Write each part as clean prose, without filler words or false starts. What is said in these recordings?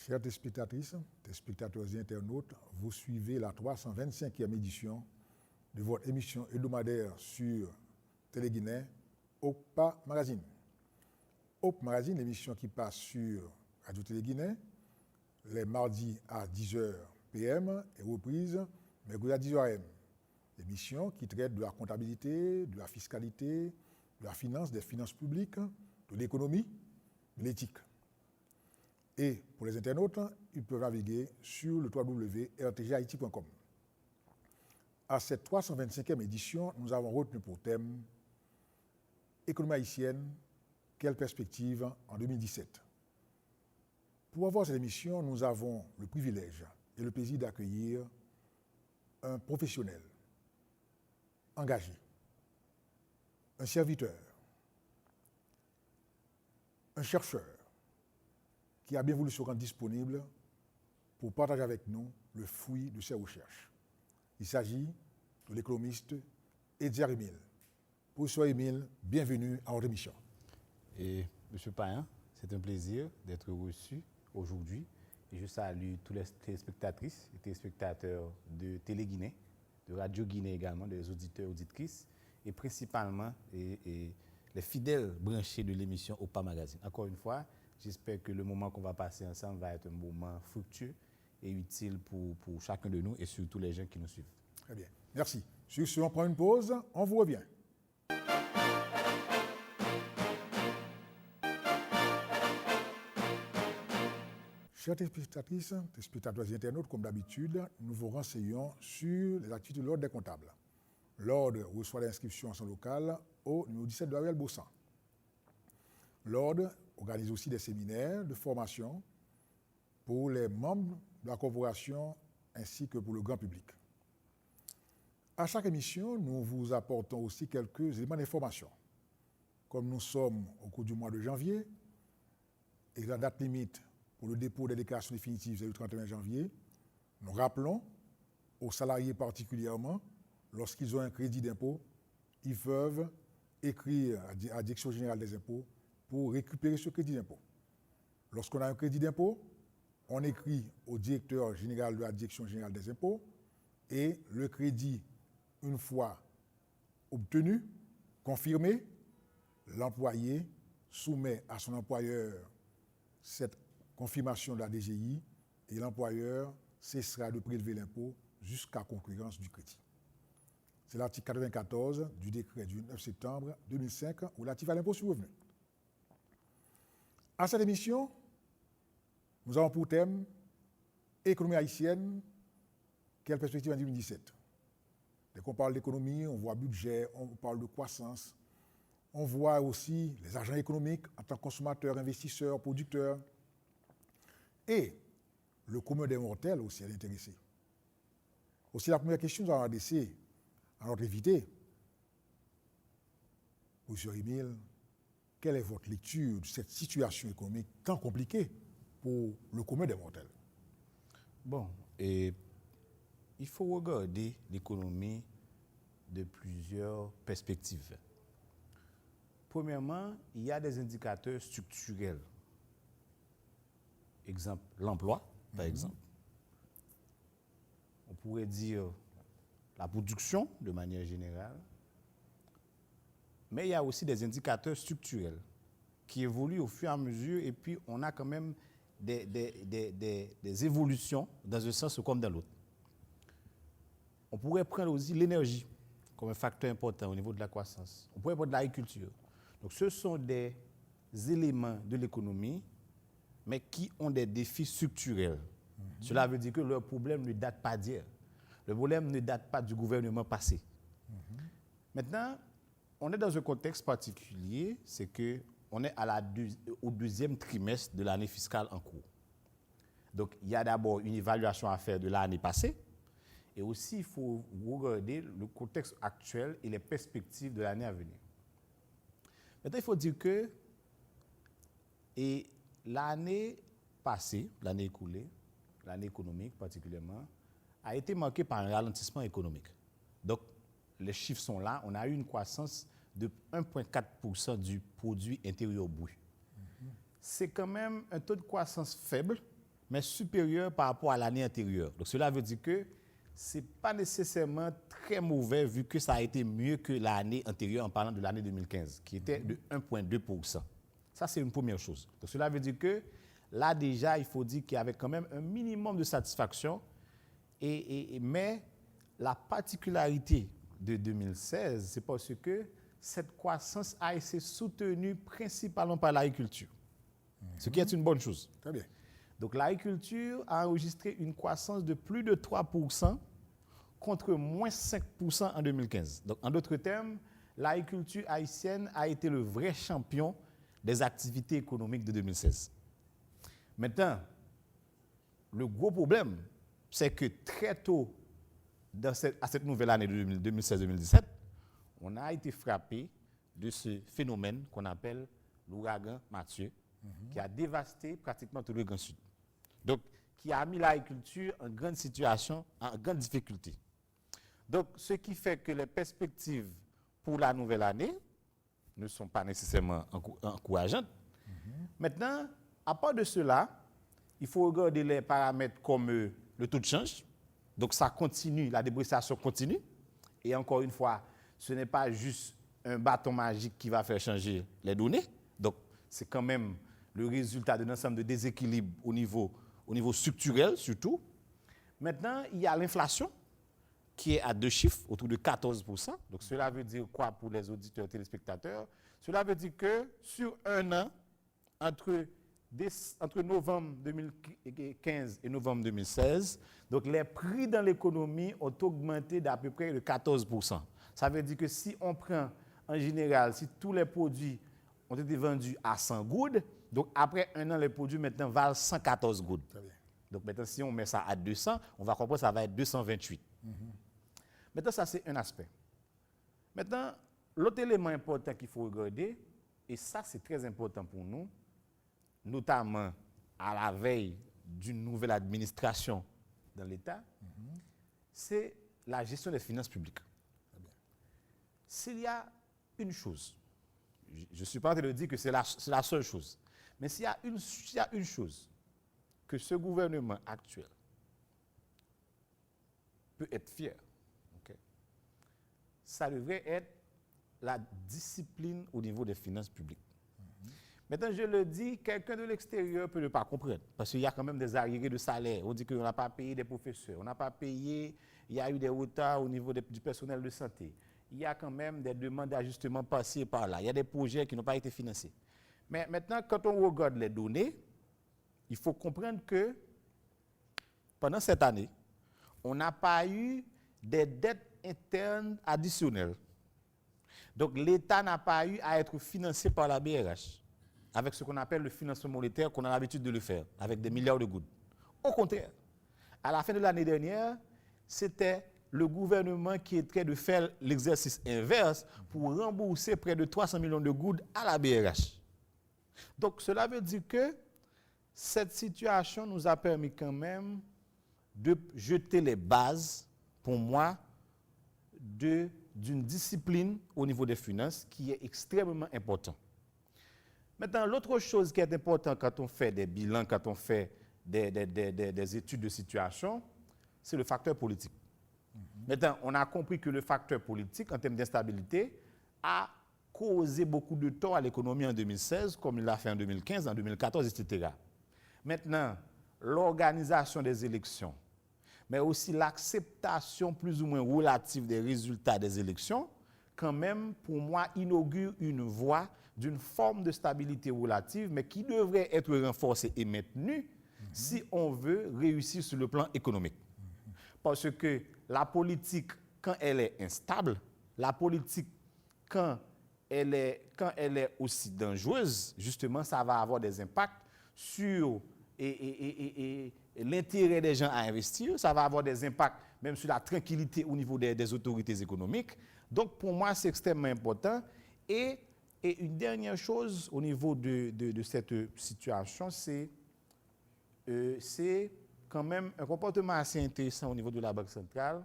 Chères téléspectatrices, téléspectateurs et internautes, vous suivez la 325e édition de votre émission hebdomadaire sur Télé-Guinée, OPA Magazine. OPA Magazine, l'émission qui passe sur Radio Télé-Guinée, les mardis à 10h PM et reprise mercredi à 10h AM. L'émission qui traite de la comptabilité, de la fiscalité, de la finance, des finances publiques, de l'économie, de l'éthique. Et pour les internautes, ils peuvent naviguer sur le www.rtghaiti.com. À cette 325e édition, nous avons retenu pour thème Économie haïtienne, quelle perspective en 2017. Pour avoir cette émission, nous avons le privilège et le plaisir d'accueillir un professionnel, engagé, un serviteur, un chercheur qui a bien voulu se rendre disponible pour partager avec nous le fruit de ses recherches. Il s'agit de l'économiste Edzer Emile. Professeur Emile, bienvenue à notre émission. Et M. Payan, c'est un plaisir d'être reçu aujourd'hui. Et je salue tous les téléspectatrices et téléspectateurs de Télé-Guinée, de Radio Guinée également, des auditeurs et auditrices, et principalement les fidèles branchés de l'émission OPA Magazine. Encore une fois, j'espère que le moment qu'on va passer ensemble va être un moment fructueux et utile pour chacun de nous et surtout les gens qui nous suivent. Très bien. Merci. Sur ce, on prend une pause, on vous revient. Chers téléspectatrices, téléspectateurs et internautes, comme d'habitude, nous vous renseignons sur les activités de l'Ordre des comptables. L'Ordre reçoit l'inscription en son local au numéro 17 de la rue El-Bossan. L'Ordre organise aussi des séminaires de formation pour les membres de la corporation ainsi que pour le grand public. À chaque émission, nous vous apportons aussi quelques éléments d'information. Comme nous sommes au cours du mois de janvier et la date limite pour le dépôt des déclarations définitives est le 31 janvier, nous rappelons aux salariés particulièrement, lorsqu'ils ont un crédit d'impôt, ils peuvent écrire à la Direction générale des impôts pour récupérer ce crédit d'impôt. Lorsqu'on a un crédit d'impôt, on écrit au directeur général de la Direction générale des impôts et le crédit, une fois obtenu, confirmé, l'employé soumet à son employeur cette confirmation de la DGI et l'employeur cessera de prélever l'impôt jusqu'à concurrence du crédit. C'est l'article 94 du décret du 9 septembre 2005 relatif à l'impôt sur le revenu. À cette émission, nous avons pour thème Économie haïtienne, quelle perspective en 2017. Dès qu'on parle d'économie, on voit budget, on parle de croissance, on voit aussi les agents économiques en tant que consommateurs, investisseurs, producteurs. Et le commun des mortels aussi est intéressé. Aussi, la première question que nous allons adresser à notre invité, M. Emile, quelle est votre lecture de cette situation économique tant compliquée pour le commun des mortels? Bon, et il faut regarder l'économie de plusieurs perspectives. Premièrement, il y a des indicateurs structurels. Exemple, l'emploi, par exemple. On pourrait dire la production de manière générale. Mais il y a aussi des indicateurs structurels qui évoluent au fur et à mesure et puis on a quand même des évolutions dans un sens comme dans l'autre. On pourrait prendre aussi l'énergie comme un facteur important au niveau de la croissance. On pourrait prendre l'agriculture. Donc ce sont des éléments de l'économie mais qui ont des défis structurels. Cela veut dire que leur problème ne date pas d'hier. Le problème ne date pas du gouvernement passé. Maintenant, on est dans un contexte particulier, c'est qu'on est au deuxième trimestre de l'année fiscale en cours. Donc, il y a d'abord une évaluation à faire de l'année passée, et aussi il faut regarder le contexte actuel et les perspectives de l'année à venir. Maintenant, il faut dire que l'année passée, l'année écoulée, l'année économique particulièrement, a été marquée par un ralentissement économique. Donc, les chiffres sont là. On a eu une croissance de 1,4% du produit intérieur brut. C'est quand même un taux de croissance faible mais supérieur par rapport à l'année antérieure. Donc cela veut dire que ce n'est pas nécessairement très mauvais vu que ça a été mieux que l'année antérieure en parlant de l'année 2015, qui était de 1,2%. Ça, c'est une première chose. Donc cela veut dire que là déjà, il faut dire qu'il y avait quand même un minimum de satisfaction, mais la particularité de 2016, c'est parce que cette croissance a été soutenue principalement par l'agriculture, ce qui est une bonne chose. Très bien. Donc l'agriculture a enregistré une croissance de plus de 3% contre moins 5% en 2015. Donc en d'autres termes, l'agriculture haïtienne a été le vrai champion des activités économiques de 2016. Maintenant, le gros problème, c'est que très tôt à cette nouvelle année de 2016-2017, on a été frappé de ce phénomène qu'on appelle l'ouragan Mathieu, qui a dévasté pratiquement tout le Grand Sud. Donc, qui a mis l'agriculture en grande situation, en grande difficulté. Donc, ce qui fait que les perspectives pour la nouvelle année ne sont pas nécessairement encourageantes. Maintenant, à part de cela, il faut regarder les paramètres comme le taux de change. Donc, ça continue, la dépréciation continue. Et encore une fois, ce n'est pas juste un bâton magique qui va faire changer les données. Donc, c'est quand même le résultat d'un ensemble de déséquilibres au niveau structurel surtout. Maintenant, il y a l'inflation qui est à 2 chiffres, autour de 14%. Donc, cela veut dire quoi pour les auditeurs et téléspectateurs? Cela veut dire que sur un an, entre novembre 2015 et novembre 2016, donc les prix dans l'économie ont augmenté d'à peu près de 14%. Ça veut dire que si on prend en général, si tous les produits ont été vendus à 100 goudes, donc après un an, les produits maintenant valent 114 goudes. Donc maintenant, si on met ça à 200, on va comprendre que ça va être 228. Maintenant, ça c'est un aspect. Maintenant, l'autre élément important qu'il faut regarder, et ça c'est très important pour nous, notamment à la veille d'une nouvelle administration dans l'État, c'est la gestion des finances publiques. S'il y a une chose, je ne suis pas en train de dire que c'est la seule chose, mais s'il y a une chose que ce gouvernement actuel peut être fier, okay, ça devrait être la discipline au niveau des finances publiques. Maintenant, je le dis, quelqu'un de l'extérieur peut ne pas comprendre, parce qu'il y a quand même des arriérés de salaire. On dit qu'on n'a pas payé des professeurs, on n'a pas payé, il y a eu des retards au niveau du personnel de santé. Il y a quand même des demandes d'ajustement par-ci et par-là. Il y a des projets qui n'ont pas été financés. Mais maintenant, quand on regarde les données, il faut comprendre que pendant cette année, on n'a pas eu des dettes internes additionnelles. Donc, l'État n'a pas eu à être financé par la BRH, avec ce qu'on appelle le financement monétaire qu'on a l'habitude de le faire, avec des milliards de gouttes. Au contraire, à la fin de l'année dernière, c'était le gouvernement qui est en train de faire l'exercice inverse pour rembourser près de 300 millions de gouttes à la BRH. Donc, cela veut dire que cette situation nous a permis quand même de jeter les bases, pour moi, d'une discipline au niveau des finances qui est extrêmement importante. Maintenant, l'autre chose qui est importante quand on fait des bilans, quand on fait des études de situation, c'est le facteur politique. Maintenant, on a compris que le facteur politique, en termes d'instabilité, a causé beaucoup de tort à l'économie en 2016, comme il l'a fait en 2015, en 2014, etc. Maintenant, l'organisation des élections, mais aussi l'acceptation plus ou moins relative des résultats des élections, quand même, pour moi, inaugure une voie d'une forme de stabilité relative, mais qui devrait être renforcée et maintenue si on veut réussir sur le plan économique. Parce que la politique, quand elle est instable, la politique, quand elle est aussi dangereuse, justement, ça va avoir des impacts sur l'intérêt des gens à investir, ça va avoir des impacts même sur la tranquillité au niveau des autorités économiques. Donc, pour moi, c'est extrêmement important. Et une dernière chose au niveau de cette situation, c'est quand même un comportement assez intéressant au niveau de la Banque centrale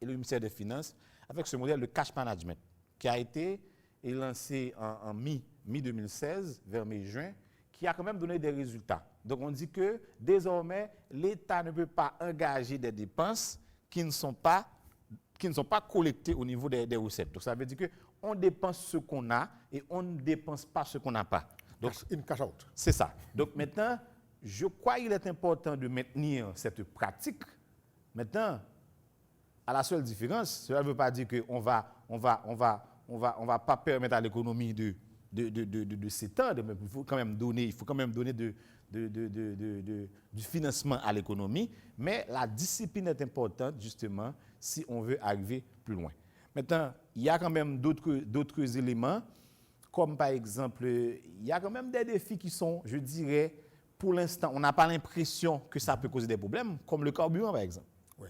et le ministère des Finances avec ce modèle de cash management qui a été lancé en mi-2016, vers mai-juin, qui a quand même donné des résultats. Donc on dit que désormais, l'État ne peut pas engager des dépenses qui ne sont pas collectées au niveau des recettes. Donc ça veut dire qu'on dépense ce qu'on a et on ne dépense pas ce qu'on n'a pas. Donc Une cash out. c'est ça. Donc maintenant, je crois qu'il est important de maintenir cette pratique. Maintenant, à la seule différence, cela ne veut pas dire qu'on va pas permettre à l'économie de s'étendre, mais il faut quand même donner du financement à l'économie. Mais la discipline est importante, justement, si on veut arriver plus loin. Maintenant, il y a quand même d'autres éléments, comme par exemple, il y a quand même des défis qui sont, je dirais, pour l'instant, on n'a pas l'impression que ça peut causer des problèmes, comme le carburant, par exemple. Oui.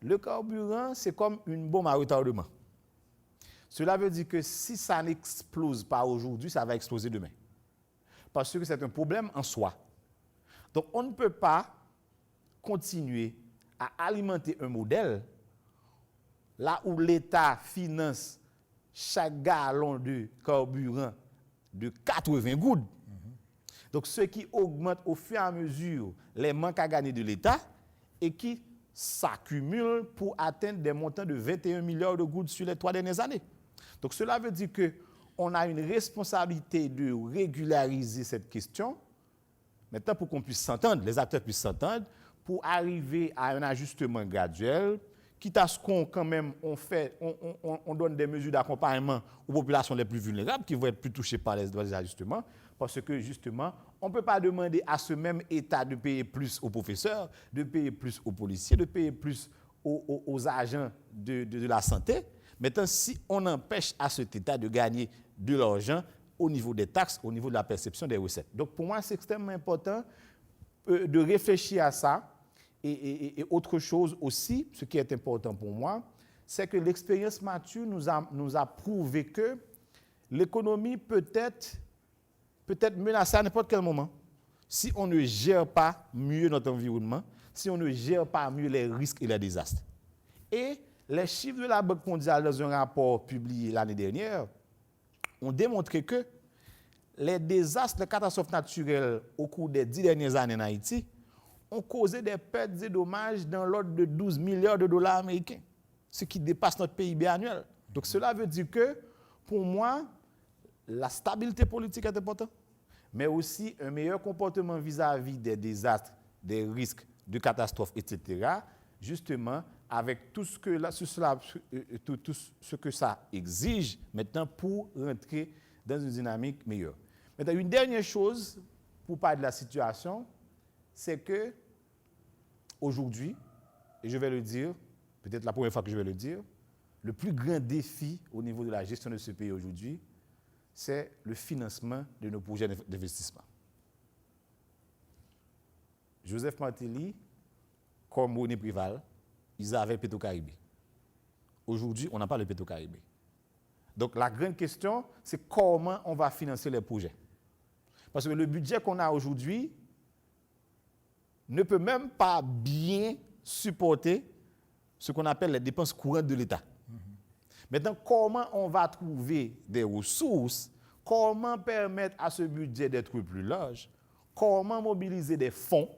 Le carburant, c'est comme une bombe à retardement. Cela veut dire que si ça n'explose pas aujourd'hui, ça va exploser demain. Parce que c'est un problème en soi. Donc, on ne peut pas continuer à alimenter un modèle là où l'État finance chaque gallon de carburant de 80 gouttes. Donc, ce qui augmente au fur et à mesure les manques à gagner de l'État et qui s'accumulent pour atteindre des montants de 21 milliards de gouttes sur les 3 dernières années. Donc, cela veut dire qu'on a une responsabilité de régulariser cette question. Maintenant, pour qu'on puisse s'entendre, les acteurs puissent s'entendre, pour arriver à un ajustement graduel, quitte à ce qu'on quand même on donne des mesures d'accompagnement aux populations les plus vulnérables qui vont être plus touchées par les ajustements, parce que justement, on ne peut pas demander à ce même État de payer plus aux professeurs, de payer plus aux policiers, de payer plus aux agents de la santé. Maintenant, si on empêche à cet État de gagner de l'argent au niveau des taxes, au niveau de la perception des recettes. Donc, pour moi, c'est extrêmement important de réfléchir à ça. Et autre chose aussi, ce qui est important pour moi, c'est que l'expérience mature nous a prouvé que l'économie peut être menacée à n'importe quel moment. Si on ne gère pas mieux notre environnement, si on ne gère pas mieux les risques et les désastres. Et les chiffres de la Banque mondiale, dans un rapport publié l'année dernière, ont démontré que les désastres, les catastrophes naturelles au cours des 10 dernières années en Haïti ont causé des pertes et dommages dans l'ordre de 12 milliards de dollars américains, ce qui dépasse notre PIB annuel. Donc cela veut dire que, pour moi, la stabilité politique est importante, mais aussi un meilleur comportement vis-à-vis des désastres, des risques de catastrophes, etc., justement, avec tout ce que ça exige maintenant pour rentrer dans une dynamique meilleure. Maintenant, une dernière chose pour parler de la situation, c'est que aujourd'hui, et je vais le dire, peut-être la première fois que je vais le dire, le plus grand défi au niveau de la gestion de ce pays aujourd'hui, c'est le financement de nos projets d'investissement. Joseph Martelly, comme René Préval, ils avaient Petro-Caribé. Aujourd'hui, on n'a pas le Petro-Caribé. Donc la grande question, c'est comment on va financer les projets. Parce que le budget qu'on a aujourd'hui ne peut même pas bien supporter ce qu'on appelle les dépenses courantes de l'État. Maintenant, comment on va trouver des ressources, comment permettre à ce budget d'être plus large, comment mobiliser des fonds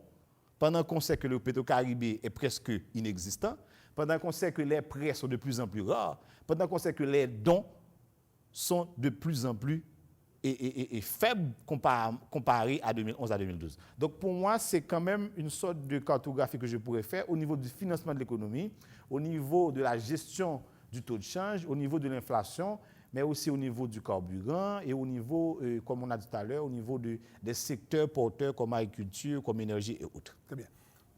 pendant qu'on sait que le Petro-Caribé est presque inexistant, pendant qu'on sait que les prêts sont de plus en plus rares, pendant qu'on sait que les dons sont de plus en plus faibles comparés à 2011 à 2012. Donc pour moi, c'est quand même une sorte de cartographie que je pourrais faire au niveau du financement de l'économie, au niveau de la gestion du taux de change, au niveau de l'inflation, mais aussi au niveau du carburant et au niveau, comme on a dit tout à l'heure, au niveau des secteurs porteurs comme agriculture, comme énergie et autres. Très bien.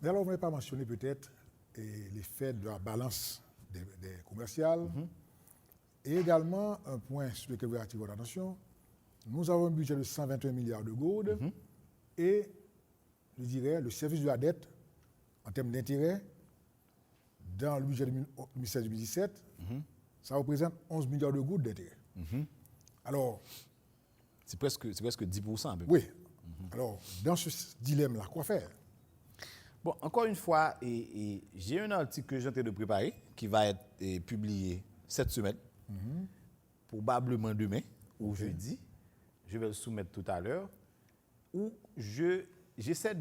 Mais alors, on ne va pas mentionner peut-être l'effet de la balance des commerciales et également un point sur lequel vous attirez votre attention. Nous avons un budget de 121 milliards de goudes et, je dirais, le service de la dette en termes d'intérêt dans le budget 2016-2017, ça représente 11 milliards de gouttes d'intérêt. Alors, c'est presque 10% à peu près. Oui. Alors, dans ce dilemme-là, quoi faire? Bon, encore une fois, j'ai un article que j'ai en train de préparer qui va être publié cette semaine, probablement demain ou jeudi. Je vais le soumettre tout à l'heure, où j'ai j'essaie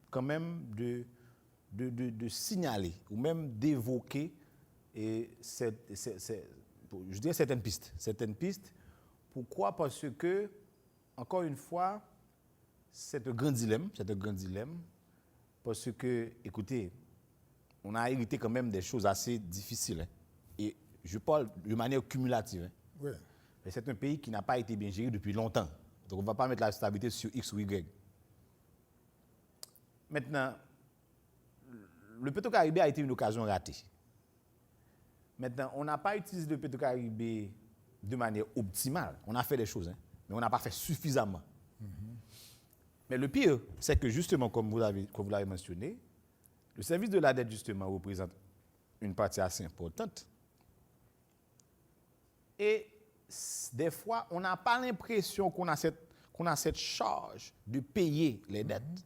quand même de signaler ou même d'évoquer je dirais certaines pistes. Certaines pistes. Pourquoi? Parce que, encore une fois, c'est un grand dilemme. Parce que, écoutez, on a hérité quand même des choses assez difficiles. Hein. Et je parle de manière cumulative. Hein. Oui. Mais c'est un pays qui n'a pas été bien géré depuis longtemps. Donc on ne va pas mettre la stabilité sur X ou Y. Maintenant, le Petro-Caribé a été une occasion ratée. Maintenant, on n'a pas utilisé le Petro-Caribé de manière optimale. On a fait des choses, hein, mais on n'a pas fait suffisamment. Mais le pire, c'est que justement, comme vous l'avez mentionné, le service de la dette, justement, représente une partie assez importante. Et des fois, on n'a pas l'impression qu'on a cette charge de payer les dettes.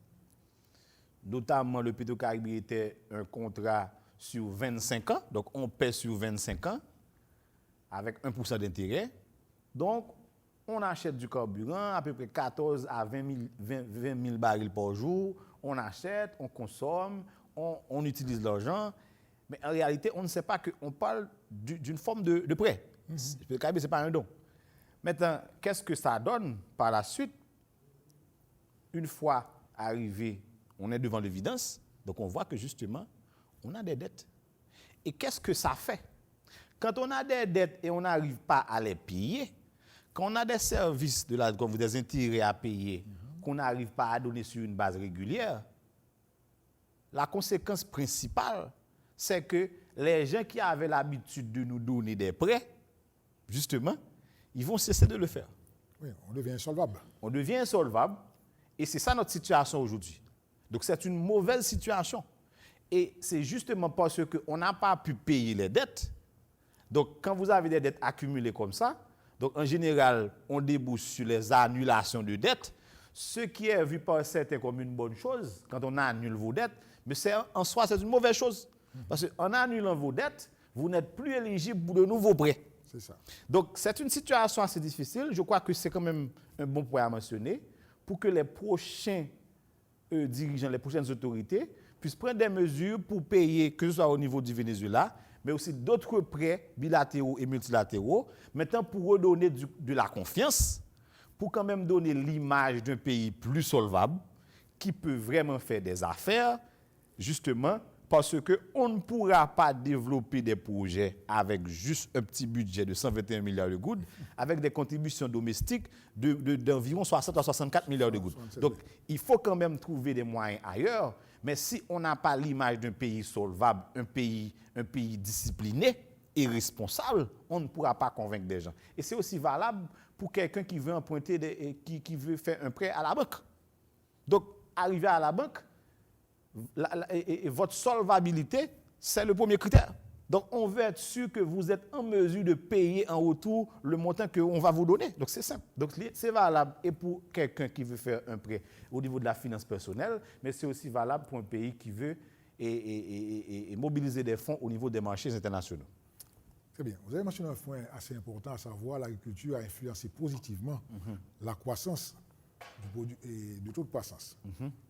Notamment, le Petro-Caribé était un contrat sur 25 ans, donc on paie sur 25 ans avec 1% d'intérêt. Donc, on achète du carburant, à peu près 14 à 20 000 barils par jour. On achète, on consomme, on utilise l'argent. Mais en réalité, on ne sait pas qu'on parle d'une forme de prêt. Le Petro-Caribé, ce n'est pas un don. Maintenant, qu'est-ce que ça donne par la suite? Une fois arrivé, on est devant l'évidence, donc on voit que justement, on a des dettes. Et qu'est-ce que ça fait? Quand on a des dettes et on n'arrive pas à les payer, quand on a des services comme des intérêts à payer, qu'on n'arrive pas à donner sur une base régulière, la conséquence principale, c'est que les gens qui avaient l'habitude de nous donner des prêts, justement, ils vont cesser de le faire. Oui, on devient insolvable. On devient insolvable, et c'est ça notre situation aujourd'hui. Donc c'est une mauvaise situation. Et c'est justement parce qu'on n'a pas pu payer les dettes. Donc quand vous avez des dettes accumulées comme ça, donc en général, on débouche sur les annulations de dettes, ce qui est vu par certains comme une bonne chose, quand on annule vos dettes, mais en soi, c'est une mauvaise chose. Parce qu'en annulant vos dettes, vous n'êtes plus éligible pour de nouveaux prêts. C'est ça. Donc, c'est une situation assez difficile. Je crois que c'est quand même un bon point à mentionner pour que les prochains dirigeants, les prochaines autorités puissent prendre des mesures pour payer, que ce soit au niveau du Venezuela, mais aussi d'autres prêts bilatéraux et multilatéraux, maintenant pour redonner de la confiance, pour quand même donner l'image d'un pays plus solvable, qui peut vraiment faire des affaires, justement, parce qu'on ne pourra pas développer des projets avec juste un petit budget de 121 milliards de gouttes, avec des contributions domestiques d'environ 60 à 64 milliards de gouttes. Donc, il faut quand même trouver des moyens ailleurs, mais si on n'a pas l'image d'un pays solvable, un pays discipliné et responsable, on ne pourra pas convaincre des gens. Et c'est aussi valable pour quelqu'un qui veut emprunter, qui veut faire un prêt à la banque. Donc, arriver à la banque, et votre solvabilité, c'est le premier critère. Donc, on veut être sûr que vous êtes en mesure de payer en retour le montant qu'on va vous donner. Donc, c'est simple. Donc, c'est valable et pour quelqu'un qui veut faire un prêt au niveau de la finance personnelle, mais c'est aussi valable pour un pays qui veut et mobiliser des fonds au niveau des marchés internationaux. Très bien. Vous avez mentionné un point assez important, à savoir l'agriculture a influencé positivement la croissance du taux de croissance.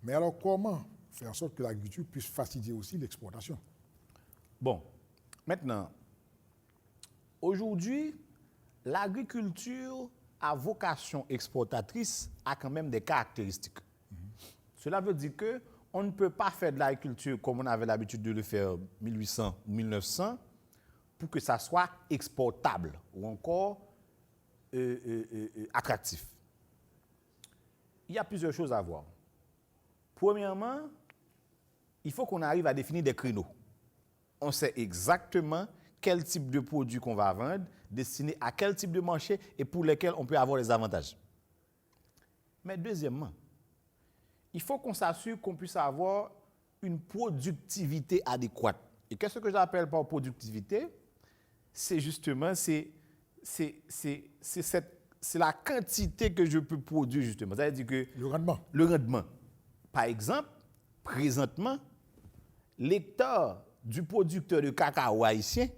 Mais alors, comment faire en sorte que l'agriculture puisse faciliter aussi l'exportation? Bon, maintenant, aujourd'hui, l'agriculture à vocation exportatrice a quand même des caractéristiques. Cela veut dire qu'on ne peut pas faire de l'agriculture comme on avait l'habitude de le faire en 1800 ou 1900 pour que ça soit exportable ou encore attractif. Il y a plusieurs choses à voir. Premièrement, il faut qu'on arrive à définir des créneaux. On sait exactement quel type de produit qu'on va vendre, destiné à quel type de marché et pour lesquels on peut avoir des avantages. Mais deuxièmement, il faut qu'on s'assure qu'on puisse avoir une productivité adéquate. Et qu'est-ce que j'appelle par productivité? C'est justement c'est la quantité que je peux produire, justement. Ça veut dire que le rendement. Le rendement. Par exemple, présentement, l'hectare du producteur de cacao haïtien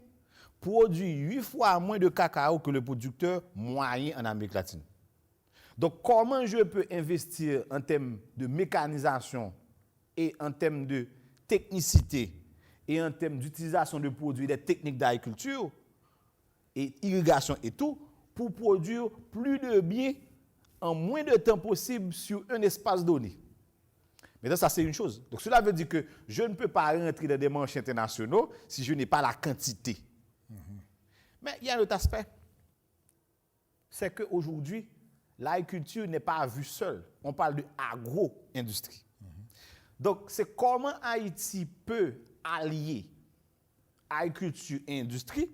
produit 8 fois moins de cacao que le producteur moyen en Amérique latine. Donc, comment je peux investir en termes de mécanisation et en termes de technicité et en termes d'utilisation de produits, des techniques d'agriculture et irrigation et tout, pour produire plus de biens en moins de temps possible sur un espace donné. Maintenant, ça, c'est une chose. Donc, cela veut dire que je ne peux pas rentrer dans des marchés internationaux si je n'ai pas la quantité. Mais il y a un autre aspect. C'est qu'aujourd'hui, l'agriculture n'est pas vue seule. On parle de agro-industrie. Donc, c'est comment Haïti peut allier agriculture et industrie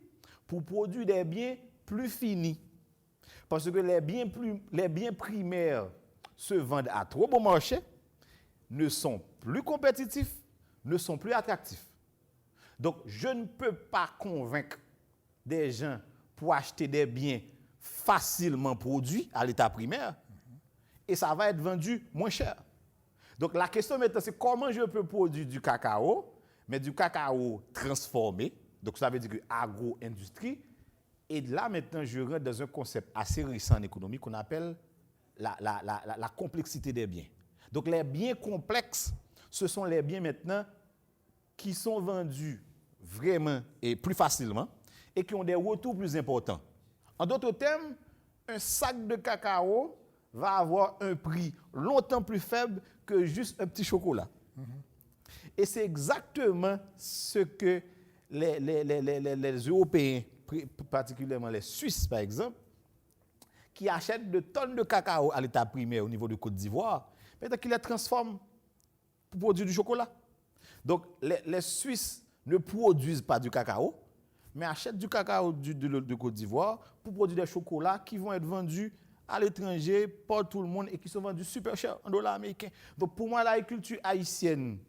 pour produire des biens plus finis. Parce que les biens primaires se vendent à trop bon marché, ne sont plus compétitifs, ne sont plus attractifs. Donc, je ne peux pas convaincre des gens pour acheter des biens facilement produits à l'état primaire et ça va être vendu moins cher. Donc, la question maintenant, c'est comment je peux produire du cacao, mais du cacao transformé. Donc, ça veut dire que agro-industrie. Et là, maintenant, je rentre dans un concept assez récent en économie qu'on appelle la complexité des biens. Donc, les biens complexes, ce sont les biens maintenant qui sont vendus vraiment et plus facilement et qui ont des retours plus importants. En d'autres termes, un sac de cacao va avoir un prix longtemps plus faible que juste un petit chocolat. Et c'est exactement ce que les Européens, particulièrement les Suisses par exemple, qui achètent de tonnes de cacao à l'état primaire au niveau de Côte d'Ivoire, maintenant qu'ils les transforment pour produire du chocolat. Donc les Suisses ne produisent pas du cacao, mais achètent du cacao de Côte d'Ivoire pour produire des chocolats qui vont être vendus à l'étranger par tout le monde et qui sont vendus super cher en dollars américains. Donc pour moi, l'agriculture haïtienne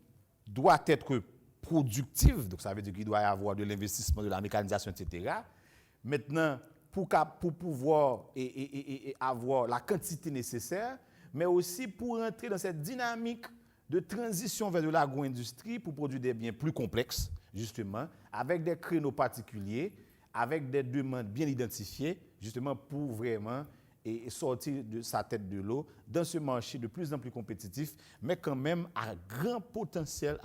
doit être productive, donc ça veut dire qu'il doit y avoir de l'investissement, de la mécanisation, etc. Maintenant, pour pouvoir et avoir la quantité nécessaire, mais aussi pour entrer dans cette dynamique de transition vers de l'agro-industrie pour produire des biens plus complexes, justement, avec des créneaux particuliers, avec des demandes bien identifiées, justement pour vraiment sortir de sa tête de l'eau dans ce marché de plus en plus compétitif, mais quand même à grand potentiel,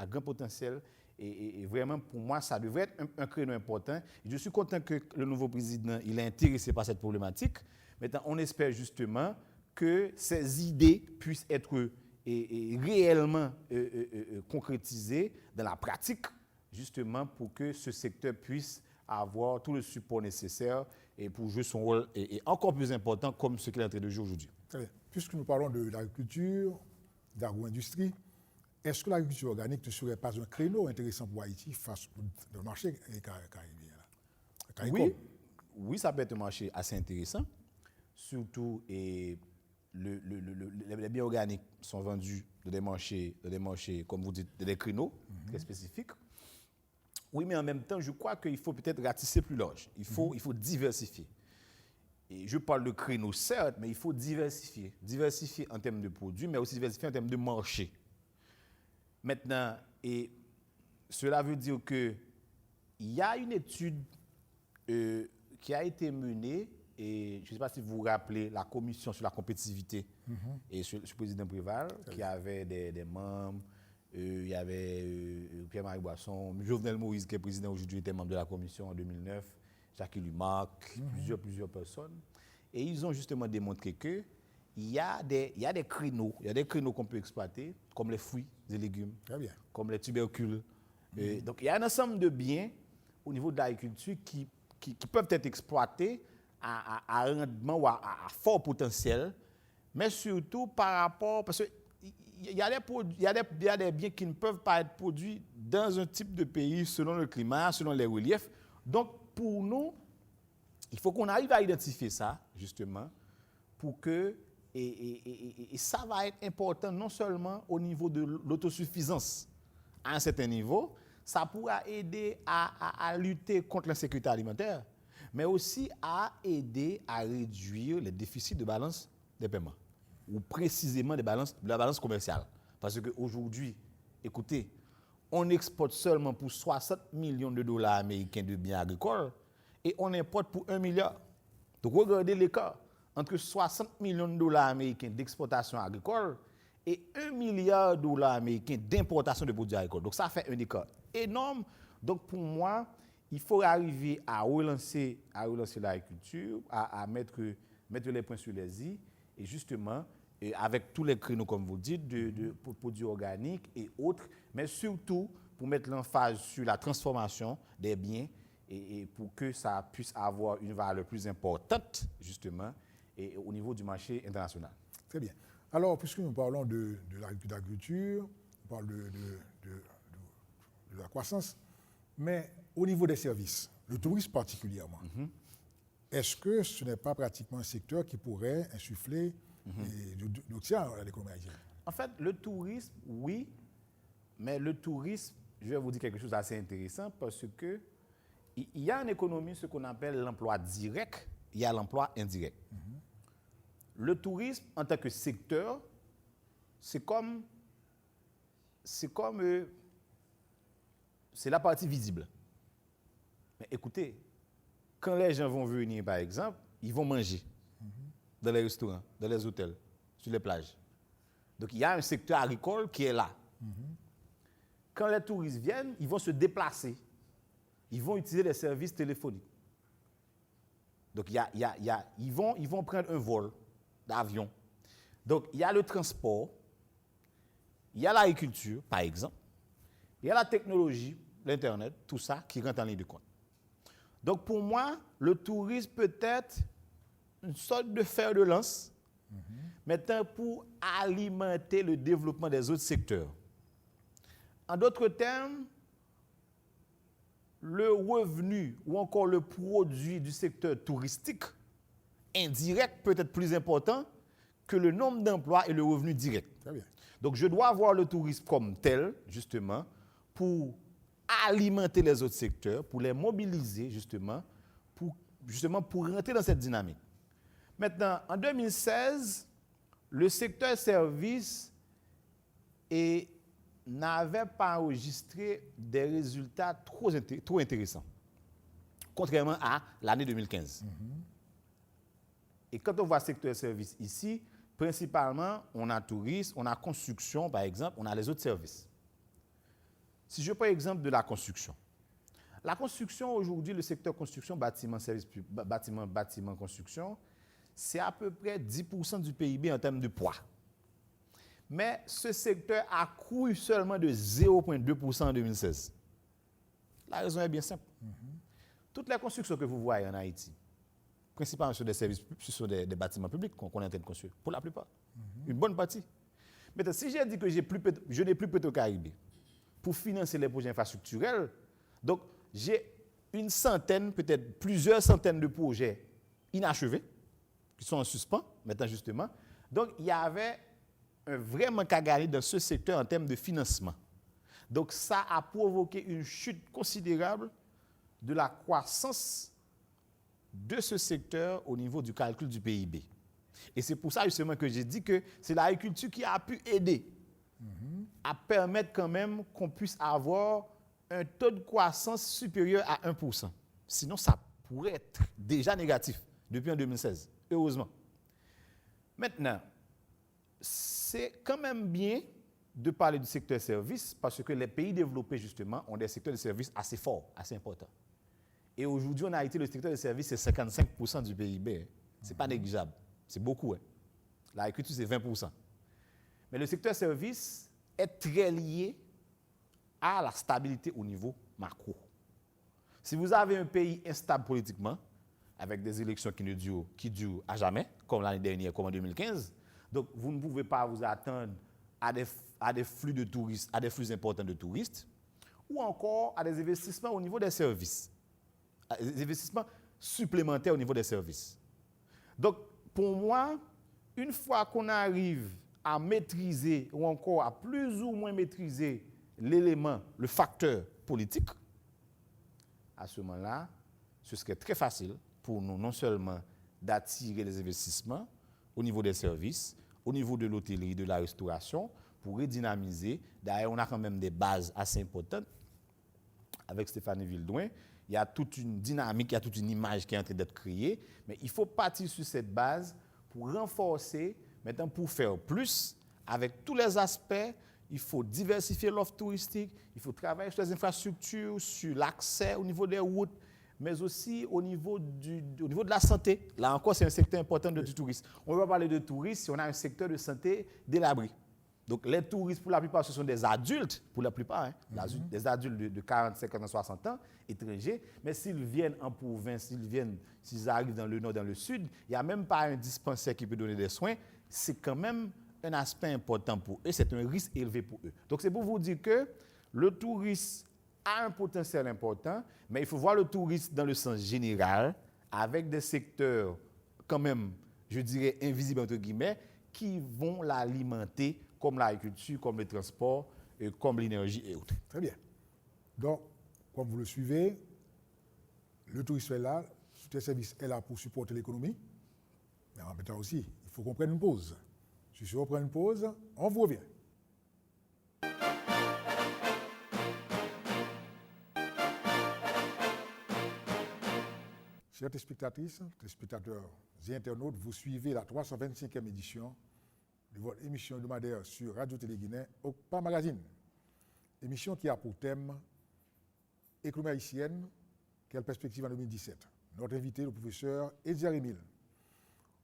et vraiment pour moi ça devrait être un créneau important. Et je suis content que le nouveau président il est intéressé par cette problématique. Maintenant, on espère justement que ces idées puissent être réellement concrétisées dans la pratique, justement pour que ce secteur puisse avoir tout le support nécessaire et pour jouer son rôle et encore plus important comme ce qu'il est en train de jouer aujourd'hui. Très bien. Puisque nous parlons de l'agriculture, d'agro-industrie, est-ce que l'agriculture organique ne serait pas un créneau intéressant pour Haïti face au marché caribéen? Oui, ça peut être un marché assez intéressant, surtout les biens organiques sont vendus dans des marchés, comme vous dites, des créneaux très spécifiques. Oui, mais en même temps, je crois qu'il faut peut-être ratisser plus large. Il faut diversifier. Et je parle de créneaux, certes, mais il faut diversifier. Diversifier en termes de produits, mais aussi diversifier en termes de marché. Maintenant, et cela veut dire qu'il y a une étude qui a été menée, et je ne sais pas si vous vous rappelez, la commission sur la compétitivité et sur le président Préval, qui avait des membres. Il y avait Pierre-Marie Boisson, Jovenel Moïse, qui est président aujourd'hui, était membre de la commission en 2009, Jacques Lumac, plusieurs personnes. Et ils ont justement démontré qu'il y a des créneaux, qu'on peut exploiter, comme les fruits et légumes, comme les tubercules. Donc il y a un ensemble de biens au niveau de l'agriculture qui peuvent être exploités à rendement ou à fort potentiel, mais surtout par rapport, parce que il y a des biens qui ne peuvent pas être produits dans un type de pays selon le climat, selon les reliefs. Donc, pour nous, il faut qu'on arrive à identifier ça, justement, pour que, et ça va être important non seulement au niveau de l'autosuffisance à un certain niveau, ça pourra aider à lutter contre l'insécurité alimentaire, mais aussi à aider à réduire les déficits de balance des paiements, ou précisément de la balance commerciale. Parce qu'aujourd'hui, écoutez, on exporte seulement pour 60 millions de dollars américains de biens agricoles et on importe pour 1 milliard. Donc regardez l'écart entre 60 millions de dollars américains d'exportation agricole et 1 milliard de dollars américains d'importation de produits agricoles. Donc ça fait un écart énorme. Donc pour moi, il faut arriver à relancer l'agriculture, à mettre les points sur les i, et justement, avec tous les créneaux, comme vous dites, de produits organiques et autres, mais surtout pour mettre l'emphase sur la transformation des biens et pour que ça puisse avoir une valeur plus importante, justement, et au niveau du marché international. Très bien. Alors, puisque nous parlons de l'agriculture, on parle de la croissance, mais au niveau des services, le tourisme particulièrement, est-ce que ce n'est pas pratiquement un secteur qui pourrait insuffler l'oxygène à l'économie haïtienne? En fait, le tourisme, oui, mais le tourisme, je vais vous dire quelque chose d'assez intéressant parce que il y a en économie ce qu'on appelle l'emploi direct, il y a l'emploi indirect. Le tourisme, en tant que secteur, c'est la partie visible. Mais écoutez, quand les gens vont venir, par exemple, ils vont manger dans les restaurants, dans les hôtels, sur les plages. Donc, il y a un secteur agricole qui est là. Quand les touristes viennent, ils vont se déplacer. Ils vont utiliser les services téléphoniques. Donc, ils vont prendre un vol d'avion. Donc, il y a le transport, il y a l'agriculture, par exemple, il y a la technologie, l'Internet, tout ça qui rentre en ligne de compte. Donc, pour moi, le tourisme peut être une sorte de fer de lance, maintenant pour alimenter le développement des autres secteurs. En d'autres termes, le revenu ou encore le produit du secteur touristique indirect peut être plus important que le nombre d'emplois et le revenu direct. Très bien. Donc, je dois voir le tourisme comme tel, justement, pour alimenter les autres secteurs, pour les mobiliser, justement pour rentrer dans cette dynamique. Maintenant, en 2016, le secteur service n'avait pas enregistré des résultats trop intéressants, contrairement à l'année 2015. Et quand on voit secteur service ici, principalement, on a tourisme, on a construction, par exemple, on a les autres services. Si je prends l'exemple de la construction. La construction, aujourd'hui, le secteur construction, bâtiment, service, bâtiment, construction, c'est à peu près 10% du PIB en termes de poids. Mais ce secteur a cru seulement de 0,2% en 2016. La raison est bien simple. Toutes les constructions que vous voyez en Haïti, principalement sur des services, sur des bâtiments publics qu'on est en train de construire, pour la plupart. Une bonne partie. Maintenant, si j'ai dit que je n'ai plus Petro-Caraïbes pour financer les projets infrastructurels, donc j'ai une centaine, peut-être plusieurs centaines de projets inachevés, qui sont en suspens, maintenant justement. Donc, il y avait un vrai manque à gagner dans ce secteur en termes de financement. Donc, ça a provoqué une chute considérable de la croissance de ce secteur au niveau du calcul du PIB. Et c'est pour ça justement que j'ai dit que c'est l'agriculture qui a pu aider à permettre quand même qu'on puisse avoir un taux de croissance supérieur à 1%. Sinon, ça pourrait être déjà négatif depuis en 2016, heureusement. Maintenant, c'est quand même bien de parler du secteur service parce que les pays développés, justement, ont des secteurs de services assez forts, assez importants. Et aujourd'hui, en Haïti, le secteur de services, c'est 55% du PIB. Ce n'est pas négligeable. C'est beaucoup. L'agriculture, c'est 20%. Mais le secteur service est très lié à la stabilité au niveau macro. Si vous avez un pays instable politiquement, avec des élections qui durent à jamais, comme l'année dernière, comme en 2015, donc vous ne pouvez pas vous attendre à des flux de touristes, à des flux importants de touristes, ou encore à des investissements au niveau des services, des investissements supplémentaires au niveau des services. Donc, pour moi, une fois qu'on arrive à maîtriser, ou encore à plus ou moins maîtriser l'élément, le facteur politique, à ce moment-là, ce serait très facile pour nous non seulement d'attirer les investissements au niveau des services, au niveau de l'hôtellerie, de la restauration, pour redynamiser. D'ailleurs, on a quand même des bases assez importantes. Avec Stéphanie Vildouin, il y a toute une dynamique, il y a toute une image qui est en train d'être créée, mais il faut partir sur cette base pour renforcer, maintenant pour faire plus, avec tous les aspects, il faut diversifier l'offre touristique, il faut travailler sur les infrastructures, sur l'accès au niveau des routes, mais aussi au niveau de la santé. Là encore, c'est un secteur important du tourisme. On ne va pas parler de tourisme si on a un secteur de santé délabré. Donc, les touristes, pour la plupart, ce sont des adultes, pour la plupart, des adultes de 40, 50, 60 ans, étrangers. Mais s'ils viennent en province, s'ils arrivent dans le nord, dans le sud, il n'y a même pas un dispensaire qui peut donner des soins. C'est quand même un aspect important pour eux. C'est un risque élevé pour eux. Donc, c'est pour vous dire que le tourisme a un potentiel important, mais il faut voir le tourisme dans le sens général, avec des secteurs quand même, je dirais, invisibles, entre guillemets, qui vont l'alimenter, comme l'agriculture, comme le transport, comme l'énergie et autres. Très bien. Donc, comme vous le suivez, le tourisme est là, ce service est là pour supporter l'économie, mais en même temps aussi, il faut qu'on prenne une pause. Si on prend une pause, on vous revient. Chers téléspectatrices, téléspectateurs et internautes, vous suivez la 325e édition de votre émission hebdomadaire sur Radio Télé Guinée, OCPA Magazine. Émission qui a pour thème Économie haïtienne, quelle perspective en 2017. Notre invité, le professeur Edgar Emile.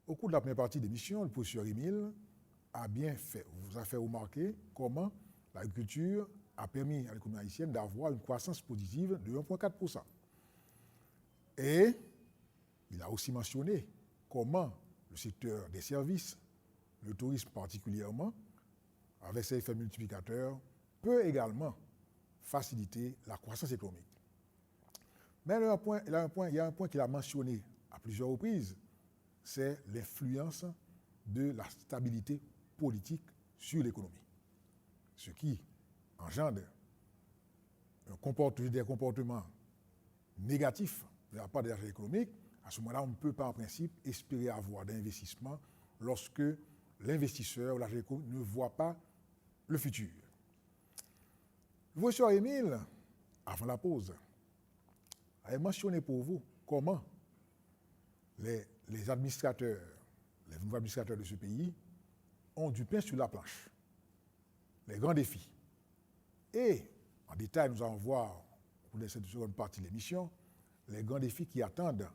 Au cours de la première partie de l'émission, le professeur Emile vous a fait remarquer comment l'agriculture a permis à l'économie haïtienne d'avoir une croissance positive de 1,4%. Et il a aussi mentionné comment le secteur des services, le tourisme particulièrement, avec ses effets multiplicateurs, peut également faciliter la croissance économique. Mais il y a un point qu'il a mentionné à plusieurs reprises, c'est l'influence de la stabilité politique sur l'économie. Ce qui engendre des comportements négatifs de la part des agents économiques. À ce moment-là, on ne peut pas en principe espérer avoir d'investissement lorsque l'investisseur ou l'agent économique ne voit pas le futur. Le professeur Emile, avant la pause, a mentionné pour vous comment les administrateurs, les nouveaux administrateurs de ce pays ont du pain sur la planche, les grands défis. Et en détail, nous allons voir, pour cette seconde partie de l'émission, les grands défis qui attendent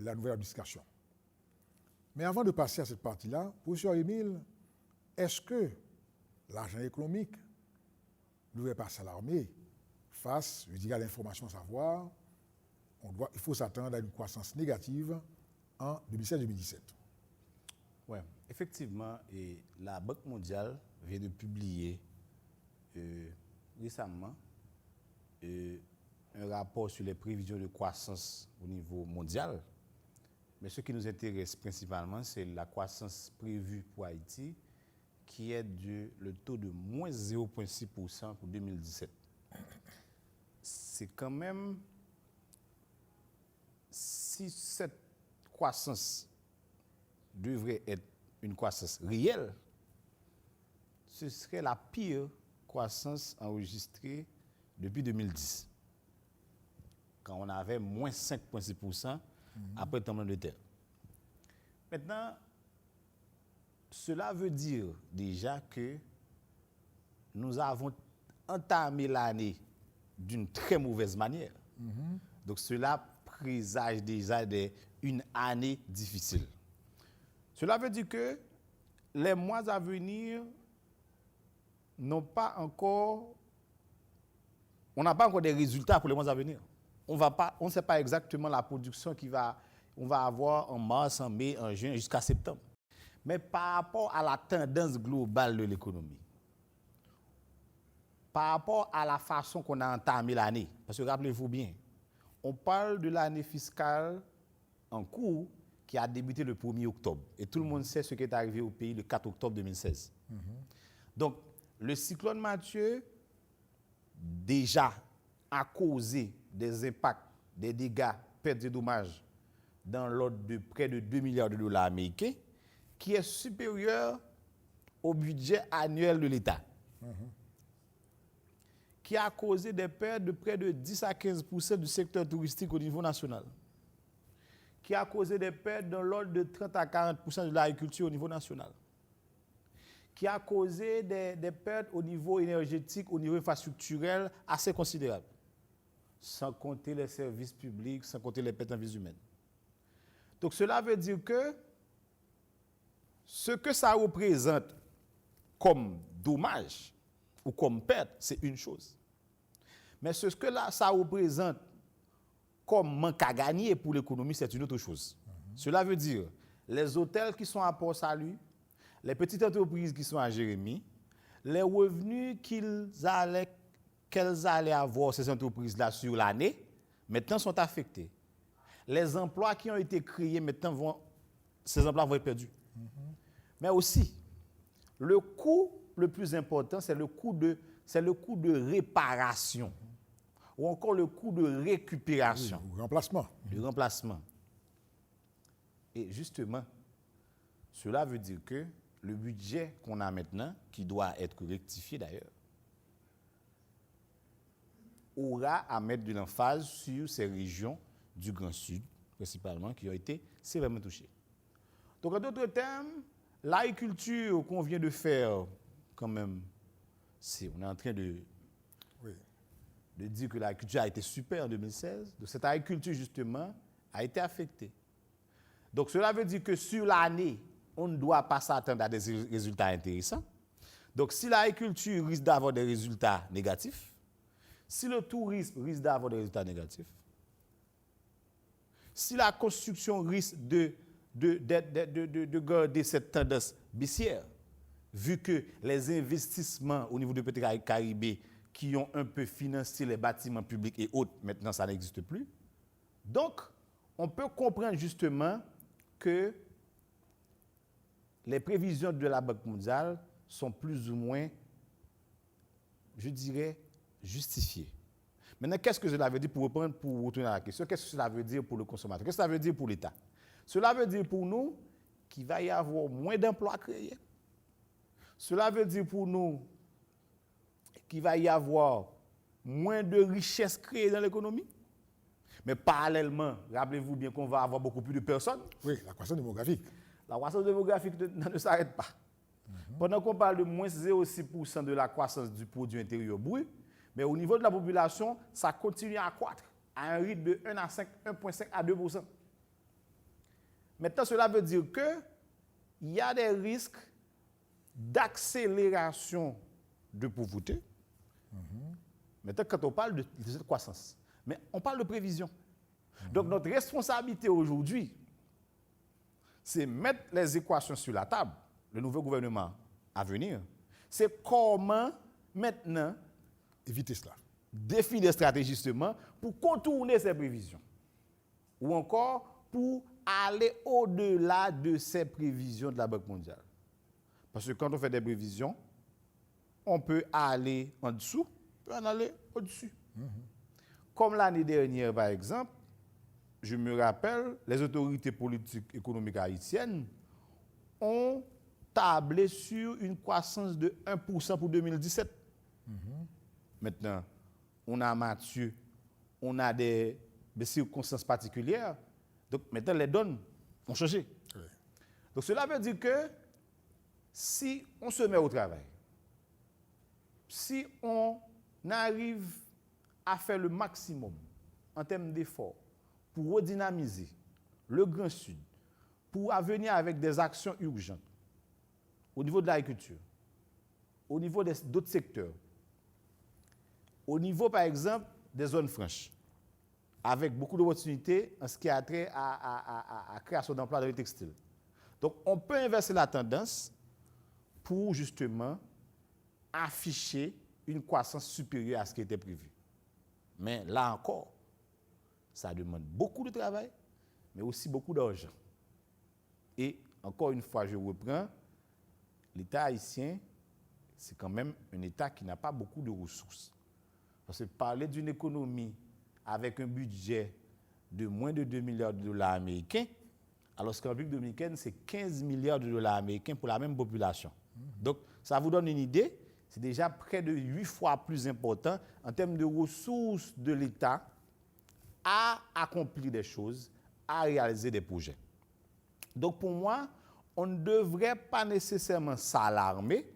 la nouvelle administration. Mais avant de passer à cette partie-là, professeur Emile, est-ce que l'agent économique ne devrait pas s'alarmer face, je dirais, à l'information savoir, il faut s'attendre à une croissance négative en 2016-2017? Oui, effectivement, la Banque mondiale vient de publier récemment un rapport sur les prévisions de croissance au niveau mondial. Mais ce qui nous intéresse principalement, c'est la croissance prévue pour Haïti, qui est le taux de moins 0,6% pour 2017. C'est quand même, si cette croissance devrait être une croissance réelle, ce serait la pire croissance enregistrée depuis 2010, quand on avait moins 5,6% après le tremblement de terre. Maintenant, cela veut dire déjà que nous avons entamé l'année d'une très mauvaise manière. Donc cela présage déjà une année difficile. Cela veut dire que les mois à venir on n'a pas encore des résultats pour les mois à venir. On ne sait pas exactement la production on va avoir en mars, en mai, en juin, jusqu'à septembre. Mais par rapport à la tendance globale de l'économie, par rapport à la façon qu'on a entamé l'année, parce que rappelez-vous bien, on parle de l'année fiscale en cours qui a débuté le 1er octobre. Et tout le monde sait ce qui est arrivé au pays le 4 octobre 2016. Donc, le cyclone Mathieu, déjà, a causé des impacts, des dégâts, pertes et dommages dans l'ordre de près de 2 milliards de dollars américains, qui est supérieur au budget annuel de l'État, qui a causé des pertes de près de 10 à 15% du secteur touristique au niveau national, qui a causé des pertes dans l'ordre de 30 à 40% de l'agriculture au niveau national, qui a causé des pertes au niveau énergétique, au niveau infrastructurel assez considérables, sans compter les services publics, sans compter les pertes en vies humaines. Donc cela veut dire que ce que ça représente comme dommage ou comme perte, c'est une chose. Mais ce que là, ça représente comme manque à gagner pour l'économie, c'est une autre chose. Cela veut dire les hôtels qui sont à Port-Salut, les petites entreprises qui sont à Jérémie, les revenus qu'elles allaient avoir, ces entreprises-là, sur l'année, maintenant sont affectés. Les emplois qui ont été créés, maintenant, ces emplois vont être perdus. Mais aussi, le coût le plus important, c'est le coût de réparation ou encore le coût de récupération. Oui, remplacement. Du remplacement. Et justement, cela veut dire que le budget qu'on a maintenant, qui doit être rectifié d'ailleurs, aura à mettre de l'emphase sur ces régions du Grand Sud, principalement, qui ont été sévèrement touchées. Donc, en d'autres termes, l'agriculture qu'on vient de faire, quand même, on est en train de dire que l'agriculture a été super en 2016. Donc, cette agriculture, justement, a été affectée. Donc, cela veut dire que sur l'année, on ne doit pas s'attendre à des résultats intéressants. Donc, si l'agriculture risque d'avoir des résultats négatifs, si le tourisme risque d'avoir des résultats négatifs, si la construction risque de garder cette tendance baissière, vu que les investissements au niveau de Petite-Caribé qui ont un peu financé les bâtiments publics et autres, maintenant ça n'existe plus. Donc, on peut comprendre justement que les prévisions de la Banque mondiale sont plus ou moins, je dirais, justifiées. Maintenant, qu'est-ce que cela veut dire pour retourner à la question? Qu'est-ce que cela veut dire pour le consommateur? Qu'est-ce que cela veut dire pour l'État? Cela veut dire pour nous qu'il va y avoir moins d'emplois créés. Cela veut dire pour nous qu'il va y avoir moins de richesses créées dans l'économie. Mais parallèlement, rappelez-vous bien qu'on va avoir beaucoup plus de personnes. Oui, la croissance démographique. La croissance démographique ne s'arrête pas. Pendant qu'on parle de moins 0,6% de la croissance du produit intérieur brut, mais au niveau de la population, ça continue à croître à un rythme de 1,5 à 2%. Maintenant, cela veut dire qu'il y a des risques d'accélération de pauvreté. Maintenant, quand on parle de cette croissance, mais on parle de prévision. Donc, notre responsabilité aujourd'hui, c'est mettre les équations sur la table, le nouveau gouvernement à venir, c'est comment maintenant éviter cela. Définir des stratégies justement pour contourner ces prévisions. Ou encore pour aller au-delà de ces prévisions de la Banque mondiale. Parce que quand on fait des prévisions, on peut aller en dessous, on peut en aller au-dessus. Comme l'année dernière, par exemple, je me rappelle, les autorités politiques économiques haïtiennes ont tablé sur une croissance de 1% pour 2017. Maintenant, on a Mathieu, on a des circonstances particulières. Donc maintenant, les données ont changé. Oui. Donc cela veut dire que si on se met au travail, si on arrive à faire le maximum en termes d'efforts pour redynamiser le Grand Sud, pour venir avec des actions urgentes au niveau de l'agriculture, au niveau d'autres secteurs, au niveau, par exemple, des zones franches, avec beaucoup d'opportunités en ce qui a trait à la création d'emplois dans le textile. Donc, on peut inverser la tendance pour, justement, afficher une croissance supérieure à ce qui était prévu. Mais là encore, ça demande beaucoup de travail, mais aussi beaucoup d'argent. Et, encore une fois, je reprends, l'État haïtien, c'est quand même un État qui n'a pas beaucoup de ressources. Parce que parler d'une économie avec un budget de moins de 2 milliards de dollars américains, alors qu'en République dominicaine, c'est 15 milliards de dollars américains pour la même population. Donc, ça vous donne une idée, c'est déjà près de 8 fois plus important en termes de ressources de l'État à accomplir des choses, à réaliser des projets. Donc pour moi, on ne devrait pas nécessairement s'alarmer,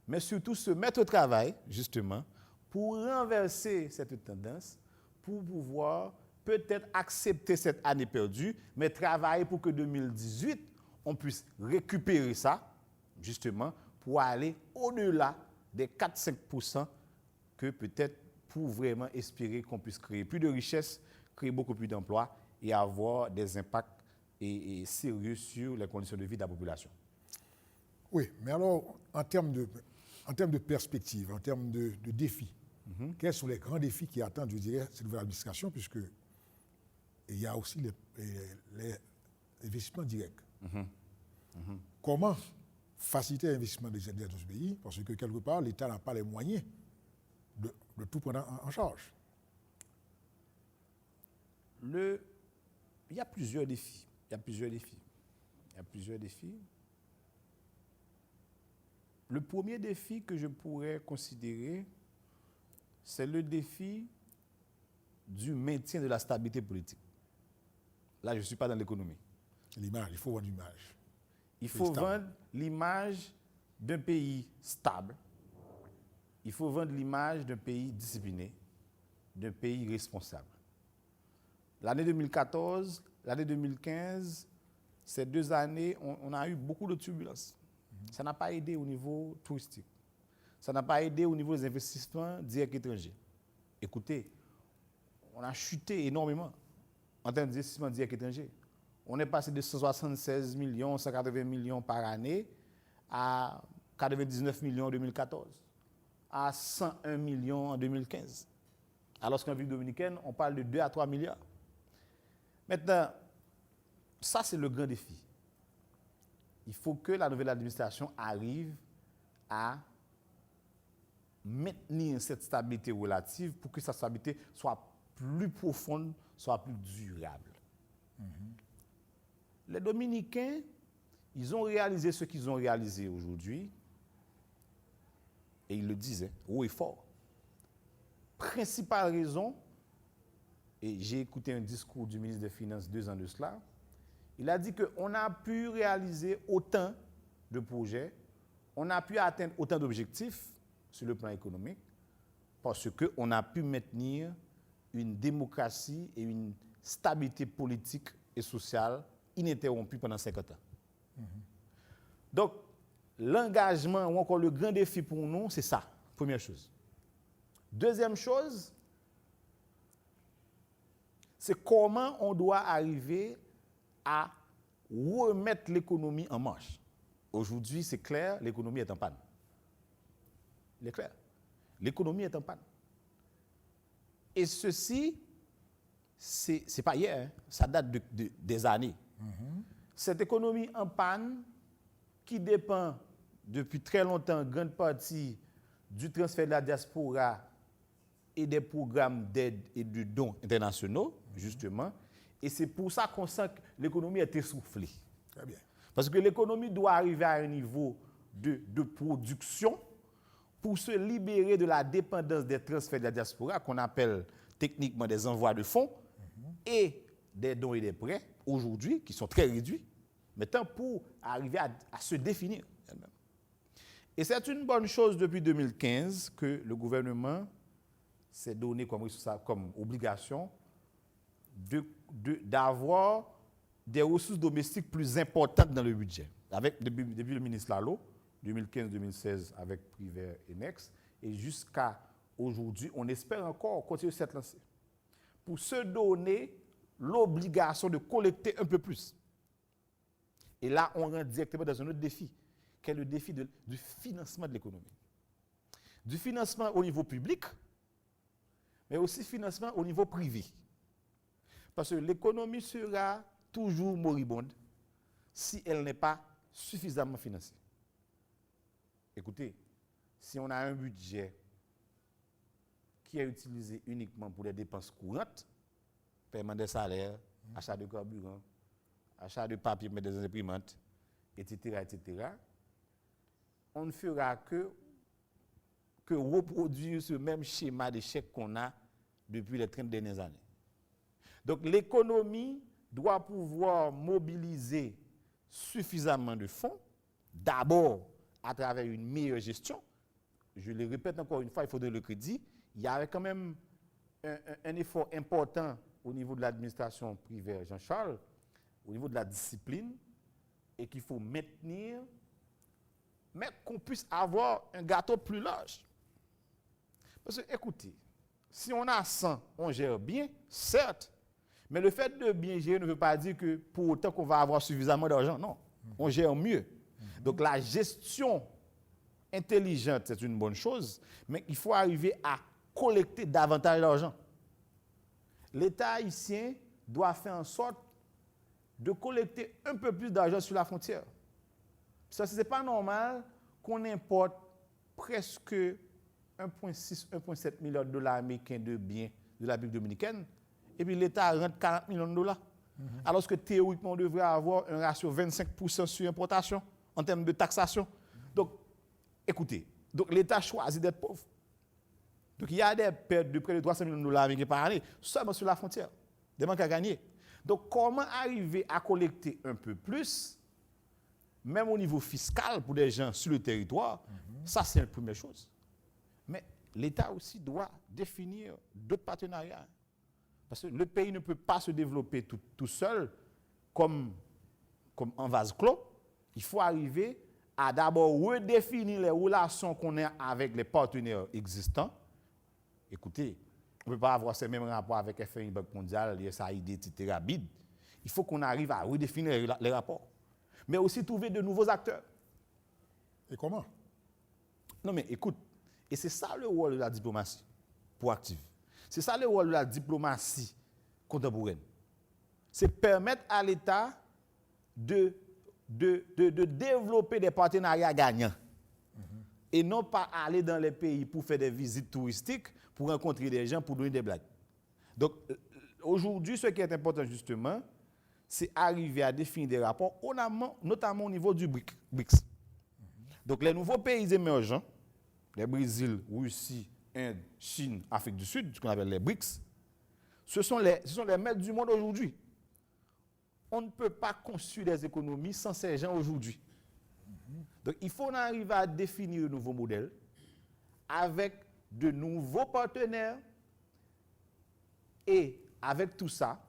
mais surtout se mettre au travail, justement, pour renverser cette tendance, pour pouvoir peut-être accepter cette année perdue, mais travailler pour que 2018, on puisse récupérer ça, justement, pour aller au-delà des 4-5% que peut-être pour vraiment espérer qu'on puisse créer plus de richesses, créer beaucoup plus d'emplois et avoir des impacts et sérieux sur les conditions de vie de la population. Oui, mais alors, en termes de perspective, en termes de défis, quels sont les grands défis qui attendent, je dirais, cette nouvelle administration, puisque il y a aussi les investissements directs. Comment faciliter l'investissement des Indiens dans ce pays? Parce que quelque part, l'État n'a pas les moyens de tout prendre en charge. Il y a plusieurs défis. Le premier défi que je pourrais considérer, c'est le défi du maintien de la stabilité politique. Là, je ne suis pas dans l'économie. L'image, il faut vendre l'image. Il faut vendre l'image d'un pays stable. Il faut vendre l'image d'un pays discipliné, d'un pays responsable. L'année 2014, l'année 2015, ces 2 années, on a eu beaucoup de turbulences. Ça n'a pas aidé au niveau touristique. Ça n'a pas aidé au niveau des investissements directs étrangers. Écoutez, on a chuté énormément en termes d'investissements directs étrangers. On est passé de 176 millions, 180 millions par année à 99 millions en 2014, à 101 millions en 2015. Alors qu'en République dominicaine, on parle de 2 à 3 milliards. Maintenant, ça c'est le grand défi. Il faut que la nouvelle administration arrive à maintenir cette stabilité relative pour que cette stabilité soit plus profonde, soit plus durable. Les Dominicains, ils ont réalisé ce qu'ils ont réalisé aujourd'hui, et ils le disaient haut et fort. Principale raison, et j'ai écouté un discours du ministre des Finances 2 ans de cela, il a dit qu'on a pu réaliser autant de projets, on a pu atteindre autant d'objectifs sur le plan économique, parce qu'on a pu maintenir une démocratie et une stabilité politique et sociale ininterrompue pendant 50 ans. Donc, l'engagement ou encore le grand défi pour nous, c'est ça, première chose. Deuxième chose, c'est comment on doit arriver à remettre l'économie en marche. Aujourd'hui, c'est clair, l'économie est en panne. Il est clair. L'économie est en panne. Et ceci, c'est pas hier, hein, ça date des années. Cette économie en panne, qui dépend depuis très longtemps, en grande partie, du transfert de la diaspora et des programmes d'aide et de dons internationaux, justement. Et c'est pour ça qu'on sent que l'économie est essoufflée. Très bien. Parce que l'économie doit arriver à un niveau de production pour se libérer de la dépendance des transferts de la diaspora, qu'on appelle techniquement des envois de fonds, et des dons et des prêts, aujourd'hui, qui sont très réduits, maintenant pour arriver à se définir elle-même. Et c'est une bonne chose depuis 2015 que le gouvernement s'est donné comme obligation d'avoir des ressources domestiques plus importantes dans le budget. Depuis le ministre Lalo, 2015-2016 avec Privert et Nex, et jusqu'à aujourd'hui, on espère encore continuer cette lancée pour se donner l'obligation de collecter un peu plus. Et là, on rentre directement dans un autre défi, qui est le défi du financement de l'économie. Du financement au niveau public, mais aussi financement au niveau privé. Parce que l'économie sera toujours moribonde si elle n'est pas suffisamment financée. Écoutez, si on a un budget qui est utilisé uniquement pour les dépenses courantes, paiement des salaires, achat de carburant, achat de papier, mais des imprimantes, etc., on ne fera que reproduire ce même schéma d'échec qu'on a depuis les 30 dernières années. Donc l'économie doit pouvoir mobiliser suffisamment de fonds, d'abord à travers une meilleure gestion. Je le répète encore une fois, il faut donner le crédit. Il y avait quand même un effort important au niveau de l'administration privée, Jean-Charles, au niveau de la discipline, et qu'il faut maintenir, mais qu'on puisse avoir un gâteau plus large. Parce que, écoutez, si on a 100, on gère bien, certes, mais le fait de bien gérer ne veut pas dire que pour autant qu'on va avoir suffisamment d'argent. Non, on gère mieux. Donc la gestion intelligente, c'est une bonne chose, mais il faut arriver à collecter davantage d'argent. L'État haïtien doit faire en sorte de collecter un peu plus d'argent sur la frontière. Ça, ce n'est pas normal qu'on importe presque 1,6, 1,7 milliard de dollars américains de biens de la République dominicaine, et puis l'État rentre 40 millions de dollars. Alors que théoriquement, on devrait avoir un ratio 25% sur importation en termes de taxation. Donc, écoutez, donc l'État choisit d'être pauvre. Donc, il y a des pertes de près de 300 millions de dollars américains par année, seulement sur la frontière. Des manques à gagner. Donc, comment arriver à collecter un peu plus, même au niveau fiscal pour des gens sur le territoire, ça, c'est la première chose. Mais l'État aussi doit définir d'autres partenariats. Parce que le pays ne peut pas se développer tout seul comme un vase clos. Il faut arriver à d'abord redéfinir les relations qu'on a avec les partenaires existants. Écoutez, on ne peut pas avoir ces mêmes rapports avec FMI, Banque mondiale, l'USAID, etc. Il faut qu'on arrive à redéfinir les rapports. Mais aussi trouver de nouveaux acteurs. Et comment? Non mais écoute, et c'est ça le rôle de la diplomatie proactive. C'est ça le rôle de la diplomatie contemporaine. C'est permettre à l'État de développer des partenariats gagnants. Et non pas aller dans les pays pour faire des visites touristiques, pour rencontrer des gens, pour donner des blagues. Donc, aujourd'hui, ce qui est important justement, c'est arriver à définir des rapports, notamment au niveau du BRICS. Donc, les nouveaux pays émergents, les Brésil, Russie, Inde, Chine, Afrique du Sud, ce qu'on appelle les BRICS, ce sont les maîtres du monde aujourd'hui. On ne peut pas construire des économies sans ces gens aujourd'hui. Donc, il faut arriver à définir de nouveaux modèles avec de nouveaux partenaires et avec tout ça,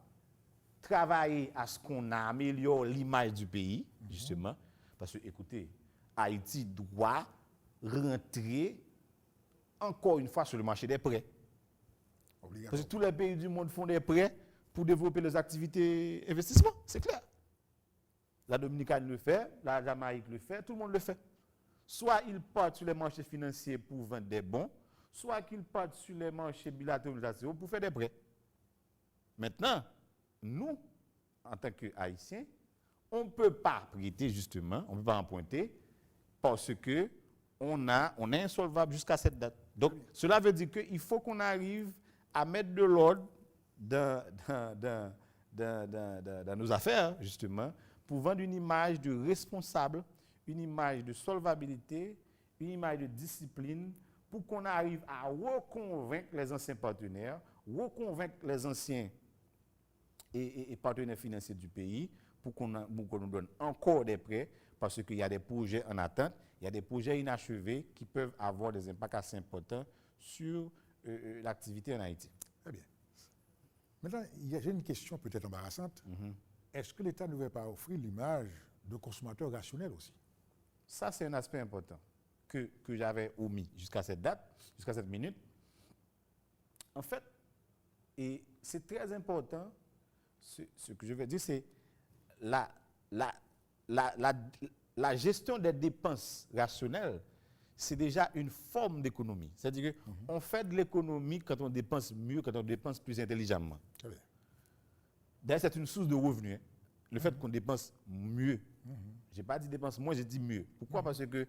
travailler à ce qu'on améliore l'image du pays, justement, parce que, écoutez, Haïti doit rentrer encore une fois sur le marché des prêts. Parce que tous les pays du monde font des prêts pour développer leurs activités d'investissement, c'est clair. La Dominicaine le fait, la Jamaïque le fait, tout le monde le fait. Soit ils partent sur les marchés financiers pour vendre des bons, soit qu'ils partent sur les marchés bilatéraux pour faire des prêts. Maintenant, nous, en tant qu'Haïtiens, on ne peut pas prêter justement, on ne peut pas emprunter parce que on est insolvable jusqu'à cette date. Donc, cela veut dire qu'il faut qu'on arrive à mettre de l'ordre dans nos affaires, justement, pour vendre une image de responsable, une image de solvabilité, une image de discipline, pour qu'on arrive à reconvaincre les anciens partenaires, reconvaincre les anciens et partenaires financiers du pays, pour qu'on nous donne encore des prêts, parce qu'il y a des projets en attente, il y a des projets inachevés qui peuvent avoir des impacts assez importants sur l'activité en Haïti. Très bien. Maintenant, j'ai une question peut-être embarrassante. Est-ce que l'État ne veut pas offrir l'image de consommateur rationnel aussi? Ça, c'est un aspect important que j'avais omis jusqu'à cette date, jusqu'à cette minute. En fait, et c'est très important, ce que je veux dire, c'est la gestion des dépenses rationnelles, c'est déjà une forme d'économie. C'est-à-dire qu'on fait de l'économie quand on dépense mieux, quand on dépense plus intelligemment. Très bien. D'ailleurs, c'est une source de revenus. Hein. Le fait qu'on dépense mieux. Je n'ai pas dit dépense moins, j'ai dit mieux. Pourquoi? Parce que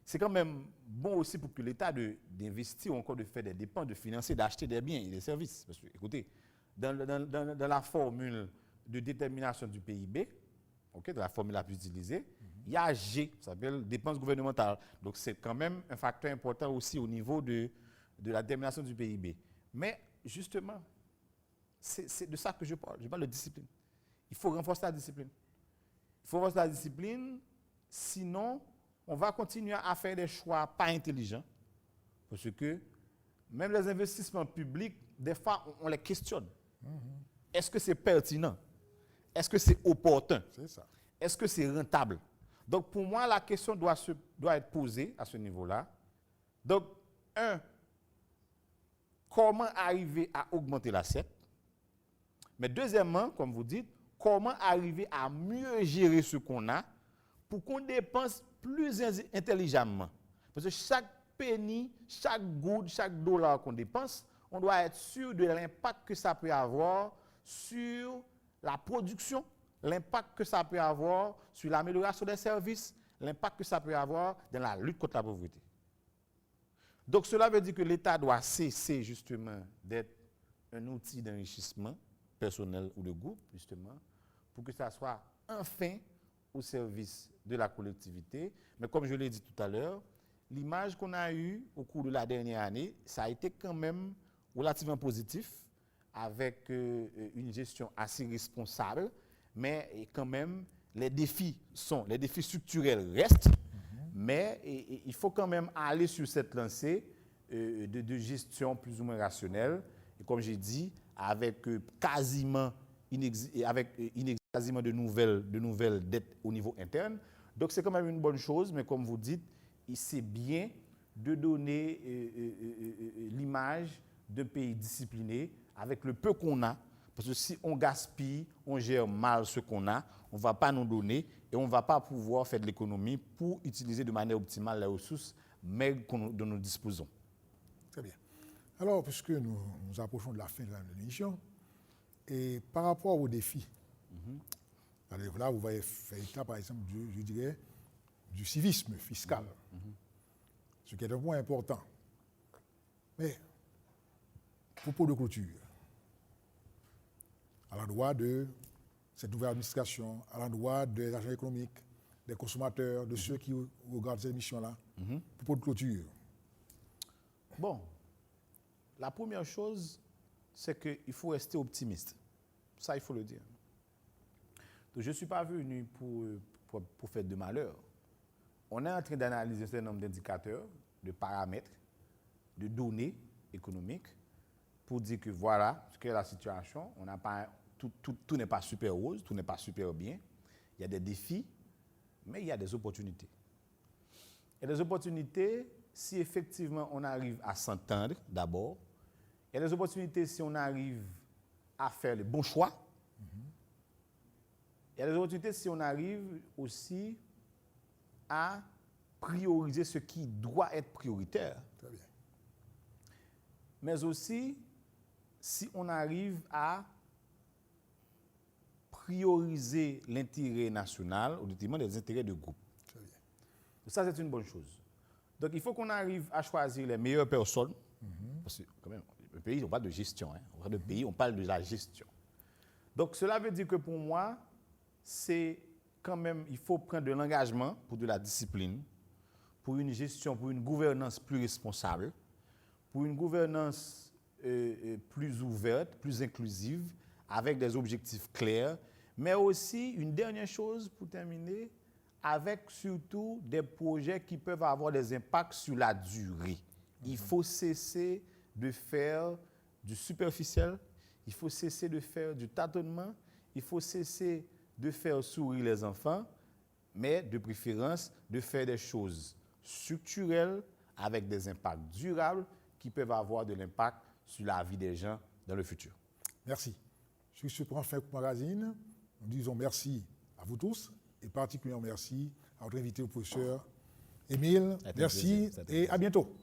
c'est quand même bon aussi pour que l'État d'investir ou encore de faire des dépenses, de financer, d'acheter des biens et des services. Parce que, écoutez, dans la formule de détermination du PIB, okay, de la formule la plus utilisée, il y a G, ça s'appelle dépenses gouvernementales. Donc, c'est quand même un facteur important aussi au niveau de la détermination du PIB. Mais, justement, c'est de ça que je parle. Je parle de discipline. il faut renforcer la discipline. Il faut renforcer la discipline, sinon, on va continuer à faire des choix pas intelligents. Parce que même les investissements publics, des fois, on les questionne. Est-ce que c'est pertinent? Est-ce que c'est opportun? C'est ça. Est-ce que c'est rentable? Donc, pour moi, la question doit être posée à ce niveau-là. Donc, comment arriver à augmenter l'assiette? Mais deuxièmement, comme vous dites, comment arriver à mieux gérer ce qu'on a pour qu'on dépense plus intelligemment? Parce que chaque penny, chaque goutte, chaque dollar qu'on dépense, on doit être sûr de l'impact que ça peut avoir sur la production, l'impact que ça peut avoir sur l'amélioration des services, l'impact que ça peut avoir dans la lutte contre la pauvreté. Donc cela veut dire que l'État doit cesser justement d'être un outil d'enrichissement personnel ou de groupe, justement, pour que ça soit enfin au service de la collectivité. Mais comme je l'ai dit tout à l'heure, l'image qu'on a eue au cours de la dernière année, ça a été quand même relativement positif, avec une gestion assez responsable, mais quand même, les défis structurels restent, mais il faut quand même aller sur cette lancée de gestion plus ou moins rationnelle, et comme j'ai dit, avec quasiment de nouvelles dettes au niveau interne. Donc c'est quand même une bonne chose, mais comme vous dites, c'est bien de donner l'image d'un pays discipliné avec le peu qu'on a, parce que si on gaspille, on gère mal ce qu'on a, on ne va pas nous donner et on ne va pas pouvoir faire de l'économie pour utiliser de manière optimale les ressources maigres dont nous disposons. Très bien. Alors, puisque nous approchons de la fin de l'émission, et par rapport aux défis, là, vous voyez faire état, par exemple, je dirais, du civisme fiscal, ce qui est un point important. Mais, propos de clôture, à l'endroit de cette nouvelle administration, à l'endroit des agents économiques, des consommateurs, de ceux qui regardent cette émission-là, propos de clôture. Bon, la première chose, c'est qu'il faut rester optimiste. Ça, il faut le dire. Donc, je ne suis pas venu pour faire de malheur. On est en train d'analyser un certain nombre d'indicateurs, de paramètres, de données économiques pour dire que voilà ce qu'est la situation. On n'a pas, tout n'est pas super rose, tout n'est pas super bien. Il y a des défis, mais il y a des opportunités. Et les opportunités, si effectivement on arrive à s'entendre d'abord, il y a des opportunités si on arrive à faire les bons choix. Il y a des opportunités si on arrive aussi à prioriser ce qui doit être prioritaire. Très bien. Mais aussi si on arrive à prioriser l'intérêt national au détriment des intérêts de groupe. Très bien. Ça, c'est une bonne chose. Donc, il faut qu'on arrive à choisir les meilleures personnes. Parce que, quand même, le pays, on parle de gestion. On parle de pays, on parle de la gestion. Donc, cela veut dire que pour moi, c'est quand même, il faut prendre de l'engagement pour de la discipline, pour une gestion, pour une gouvernance plus responsable, pour une gouvernance plus ouverte, plus inclusive, avec des objectifs clairs, mais aussi, une dernière chose pour terminer, avec surtout des projets qui peuvent avoir des impacts sur la durée. Il faut cesser de faire du superficiel, il faut cesser de faire du tâtonnement, il faut cesser de faire sourire les enfants, mais de préférence de faire des choses structurelles avec des impacts durables qui peuvent avoir de l'impact sur la vie des gens dans le futur. Merci. Sur ce point fin magazine, nous disons merci à vous tous et particulièrement merci à notre invité, le professeur Émile. Merci et à bientôt.